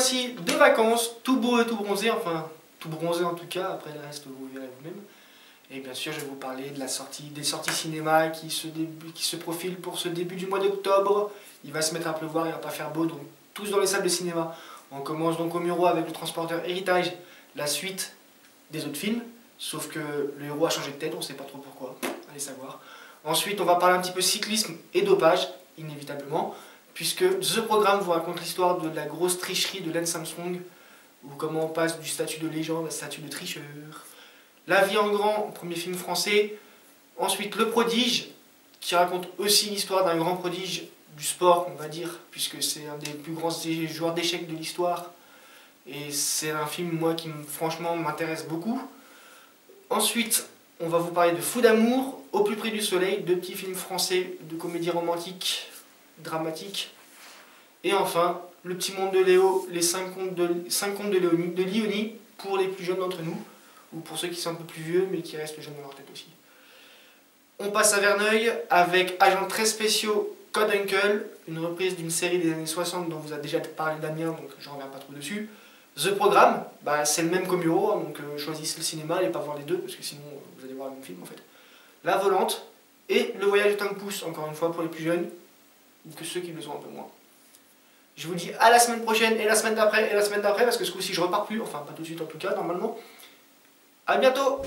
voici de vacances, tout beau et tout bronzé, enfin tout bronzé en tout cas, après le reste vous verrez vous-même. Et bien sûr je vais vous parler de des sorties cinéma qui se profilent pour ce début du mois d'octobre. Il va se mettre à pleuvoir, il va pas faire beau, donc tous dans les salles de cinéma. On commence donc au Muro avec le transporteur Héritage, la suite des autres films, sauf que le héros a changé de tête, on ne sait pas trop pourquoi, allez savoir. Ensuite on va parler un petit peu cyclisme et dopage, inévitablement, puisque ce programme vous raconte l'histoire de la grosse tricherie de Lance Armstrong, ou comment on passe du statut de légende à statut de tricheur. La vie en grand, premier film français. Ensuite Le Prodige, qui raconte aussi l'histoire d'un grand prodige du sport, on va dire, puisque c'est un des plus grands joueurs d'échecs de l'histoire. Et c'est un film, moi, qui franchement m'intéresse beaucoup. Ensuite, on va vous parler de Fou d'amour, Au plus près du soleil, deux petits films français de comédie romantique, dramatique. Et enfin, Le petit monde de Léo, les 5 contes de Lioni, pour les plus jeunes d'entre nous, ou pour ceux qui sont un peu plus vieux, mais qui restent jeunes dans leur tête aussi. On passe à Verneuil avec Agents très spéciaux Code Uncle, une reprise d'une série des années 60 dont vous a déjà parlé Damien, donc je ne reviens pas trop dessus. The Programme, c'est le même qu'au Muro, donc choisissez le cinéma, allez pas voir les deux, parce que sinon vous allez voir le même film en fait. La Volante et Le Voyage de Tom Pouce, encore une fois pour les plus jeunes, ou que ceux qui le sont un peu moins. Je vous dis à la semaine prochaine, et la semaine d'après, et la semaine d'après, parce que ce coup-ci je repars plus, enfin pas tout de suite en tout cas, normalement. A bientôt!